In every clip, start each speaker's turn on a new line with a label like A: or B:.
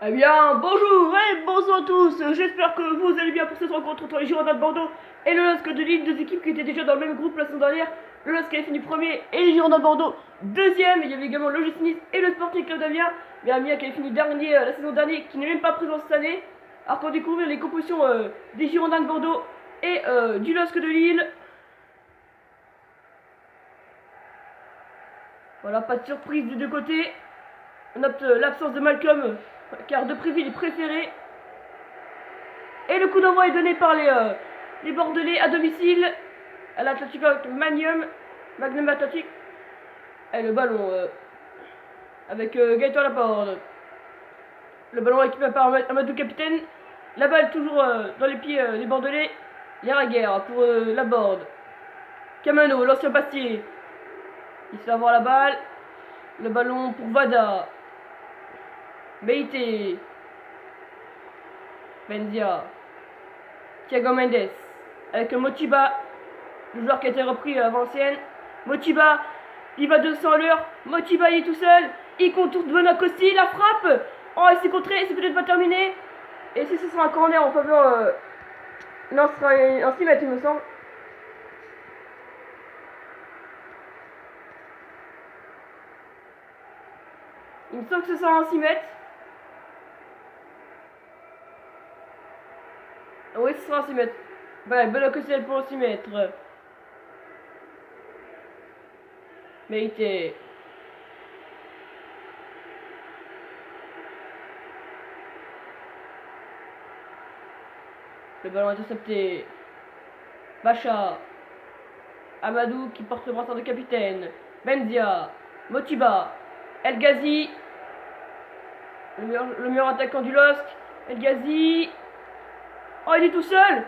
A: Eh bien, bonjour et bonsoir à tous. J'espère que vous allez bien pour cette rencontre entre les Girondins de Bordeaux et le LOSC de Lille, deux équipes qui étaient déjà dans le même groupe la saison dernière. Le LOSC avait fini premier et les Girondins de Bordeaux deuxième. Il y avait également le l'OGC Nice et le Sporting Club d'Amiens. Mais Amiens qui avait fini dernier la saison dernière, qui n'est même pas présent cette année. Alors pour découvrir les compositions des Girondins de Bordeaux et du LOSC de Lille. Voilà, pas de surprise des deux côtés. On note l'absence de Malcolm, car Depréville est préféré. Et le coup d'envoi est donné par les Bordelais à domicile à l'Atlético Magnum Atlétique. Et le ballon avec Gaëtan Laborde. Le ballon récupéré par Amadou Capitaine. La balle toujours dans les pieds des Bordelais. Guerre pour Laborde. Camano, l'ancien Bastier. Il se fait avoir la balle. Le ballon pour Vada. Meite. Benzia. Thiago Mendes. Avec Motiba. Le joueur qui a été repris à Valenciennes. Motiba. Il va 200 à l'heure. Motiba, il est tout seul. Il contourne Bonacosti. La frappe. Oh, il s'est contré. C'est peut-être pas terminé. Et si ce sera un corner en faveur. Non, ce sera un 6 mètres, il me semble. Il me semble que ce sera un 6 mètres. Oui, ce sera un 6 mètres. Ouais, Bonacosti pour un 6 mètres. Meite. Le ballon intercepté. Bacha. Amadou qui porte le brassard de capitaine. Benzia. Motiba. El Ghazi. Le meilleur attaquant du LOSC. El Ghazi. Oh, il est tout seul.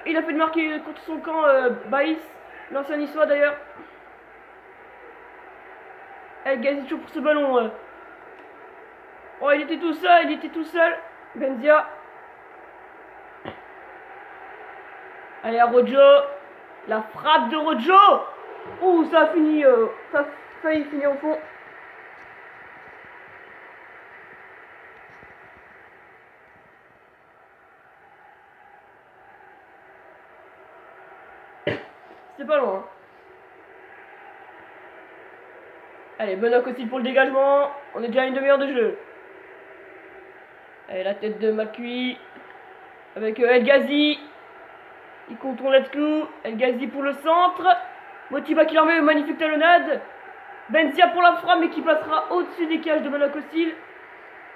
A: Il a fait de marquer contre son camp Baïs. L'ancien niçois d'ailleurs. El Ghazi toujours pour ce ballon. Oh, il était tout seul. Benzia. Allez, à Rojo. La frappe de Rojo. Ouh, ça a fini. Ça a failli finir au fond. C'est pas loin. Allez, Benoît aussi pour le dégagement. On est déjà à une demi-heure de jeu. Allez, la tête de Macui. Avec El Ghazi. Il contourne Let's-Go. El Ghazi pour le centre. Motiba qui leur met une magnifique talonnade. Benzia pour la frappe, mais qui passera au-dessus des cages de Benoît Costil.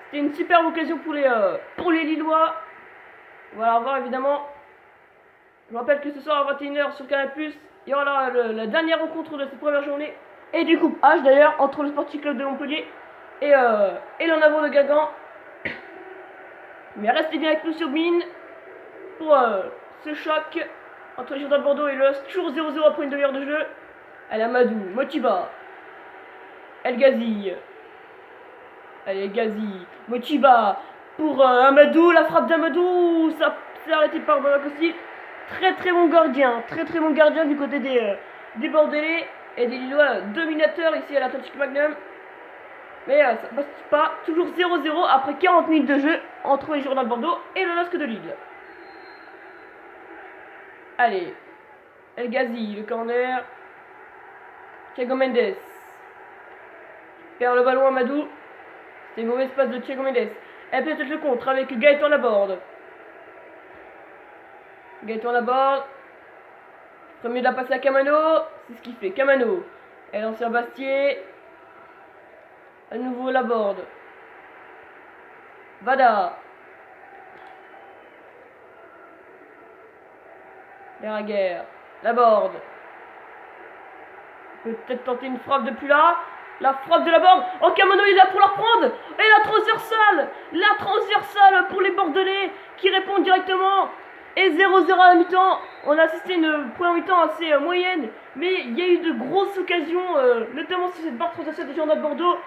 A: C'était une superbe occasion pour les Lillois. On va la revoir évidemment. Je vous rappelle que ce soir à 21h sur Canal+, il y aura la dernière rencontre de cette première journée. Et du coup, H d'ailleurs, entre le Sporting Club de Montpellier et l'en avant de Guingamp. Mais restez bien avec nous sur Bein pour ce choc entre les Girondins de Bordeaux et le toujours 0-0 après une demi-heure de jeu. Allez, Amadou, Motiba, El Ghazi. Allez, Ghazi, Motiba pour Amadou, la frappe d'Amadou, ça s'est arrêté par Bonacosti. Très bon gardien du côté des Bordelais et des Lillois dominateurs ici à l'Atlético Magnum. Mais ça passe pas, toujours 0-0 après 40 minutes de jeu entre les Girondins de Bordeaux et le LOSC de Lille. Allez, El Ghazi, le corner. Thiago Mendes perd le ballon à Amadou. C'est une mauvaise passe de Thiago Mendes. Et peut-être le contre avec Gaëtan Laborde. Gaëtan Laborde. Premier de la passer à Camano. C'est ce qu'il fait. Camano. Et l'ancien Bastier. À nouveau Laborde. Vada. Guerre. Laborde. Peut-être tenter une frappe depuis là. La frappe de Laborde. Oh, Camano il est là pour la reprendre. Et la transversale. La transversale pour les Bordelais qui répondent directement. Et 0-0 à la mi-temps. On a assisté une première mi-temps assez moyenne. Mais il y a eu de grosses occasions, notamment sur cette barre transversale des Girondins de Bordeaux.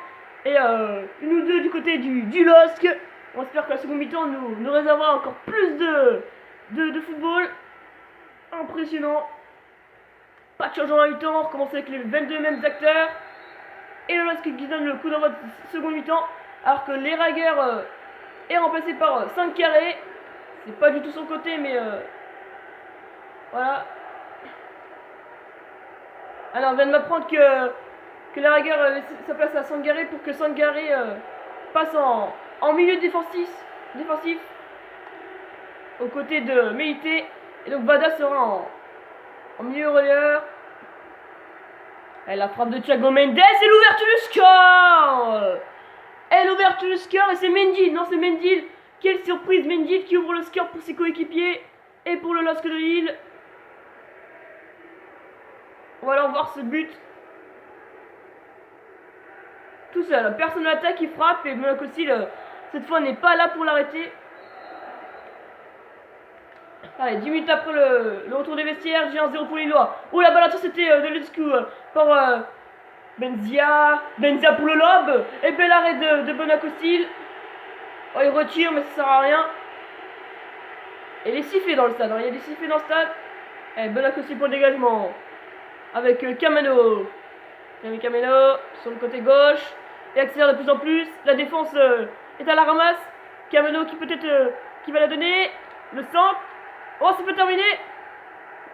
A: Et une ou deux du côté du LOSC. On espère que la seconde mi-temps nous réservera encore plus de football. Impressionnant. Pas de changement à mi-temps. On recommence avec les 22 mêmes acteurs. Et le LOSC qui donne le coup d'envoi de seconde mi-temps. Alors que Leraguer est remplacé par Sankaré. C'est pas du tout son côté, mais voilà. Alors on vient de m'apprendre que Leraguer laisse sa place à Sangaré pour que Sangaré passe en milieu défensif aux côtés de Meïté. Et donc Vada sera en milieu relayeur. Et la frappe de Thiago Mendes et l'ouverture du score. Et l'ouverture du score, et c'est Mendil. Non, c'est Mendil. Quelle surprise, Mendil qui ouvre le score pour ses coéquipiers et pour le LOSC de Lille. On va alors voir ce but. Tout seul, personne n'attaque, il frappe et Monaco Steel cette fois n'est pas là pour l'arrêter. Allez, 10 minutes après le retour des vestiaires, j'ai un 0 pour Lillois. Oh, la balle c'était de Luscu par Benzia pour le lob. Et bel arrêt de Monaco Steel. Oh, il retire, mais ça sert à rien. Et les sifflets dans le stade, hein. Il y a des sifflets dans le stade. Et Monaco Steel pour le dégagement. Avec Kameno. Kameno sur le côté gauche. Et accélère de plus en plus. La défense est à la ramasse. Kameno qui peut-être qui va la donner. Le centre. Oh, c'est pas terminé.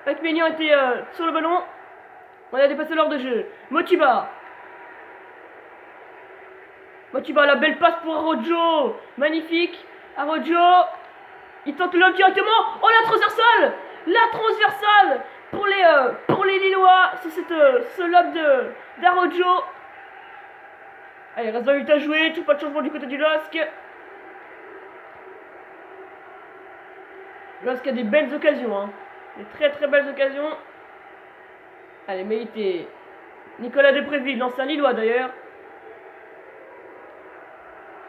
A: Avec Maignan était sur le ballon. On a dépassé l'heure de jeu. Motiba, la belle passe pour Arrojo. Magnifique. Arrojo. Il tente l'homme directement. Oh, la transversale. La transversale pour les Lillois. C'est ce lob d'Arrojo. Allez, reste 20 minutes à jouer. Tout pas de changement du côté du LOSC. LOSC a des belles occasions. Hein. Des très très belles occasions. Allez, Meïté. Nicolas Depréville, l'ancien Lillois d'ailleurs.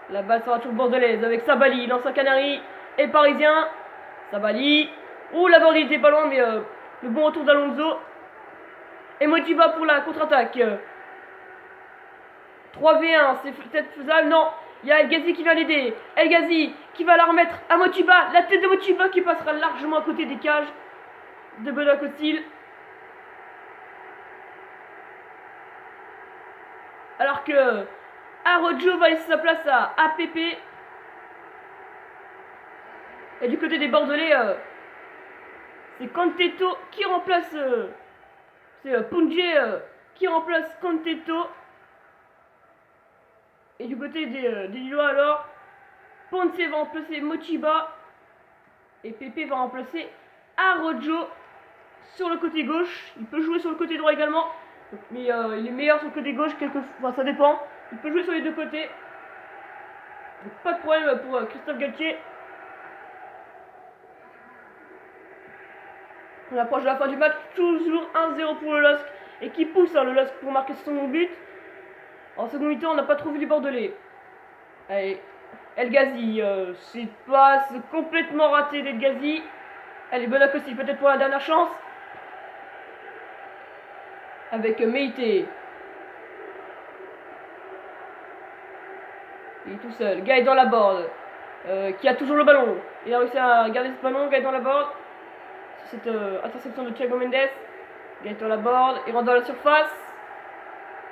A: La balle sera toujours bordelaise avec Sabali, l'ancien Canari et parisien. Sabali. Ouh, la bordée était pas loin, mais le bon retour d'Alonso. Et Motiba pour la contre-attaque. 3v1, c'est peut-être faisable. Non, il y a El Ghazi qui vient l'aider. El Ghazi qui va la remettre à Motiba. La tête de Motiba qui passera largement à côté des cages de Monaco Steel. Alors que Arrojo va laisser sa place à APP. Et du côté des Bordelais, c'est Conteto qui remplace. C'est Punje qui remplace Conteto. Et du côté des Lillois, alors, Ponce va remplacer Motiba. Et Pepe va remplacer Arrojo sur le côté gauche. Il peut jouer sur le côté droit également. Mais il est meilleur sur le côté gauche, enfin ça dépend. Il peut jouer sur les deux côtés. Donc, pas de problème pour Christophe Galtier. On approche de la fin du match, toujours 1-0 pour le LOSC. Et qui pousse le LOSC pour marquer son but. En second mi-temps, on n'a pas trouvé du Bordelais. Allez, El Ghazi, c'est passe complètement raté d'El Ghazi. Allez, Monaco Steel peut-être pour la dernière chance. Avec Meïté. Il est tout seul. Gaël dans la board. Qui a toujours le ballon. Il a réussi à garder ce ballon. Gaël dans la board. Cette interception de Thiago Mendes. Gaël dans la board. Il rentre dans la surface.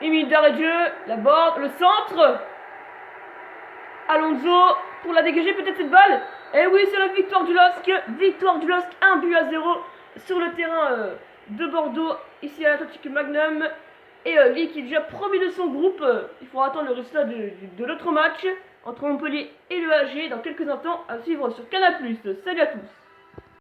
A: Une minute d'arrêt de jeu. La board. Le centre. Alonso pour la dégager peut-être cette balle. Et oui, c'est la victoire du LOSC. Victoire du LOSC 1-0 sur le terrain de Bordeaux. Ici à l'Atlantique Magnum. Et Lille qui est déjà premier de son groupe. Il faudra attendre le résultat de l'autre match entre Montpellier et le AG dans quelques instants à suivre sur Canal+. Salut à tous.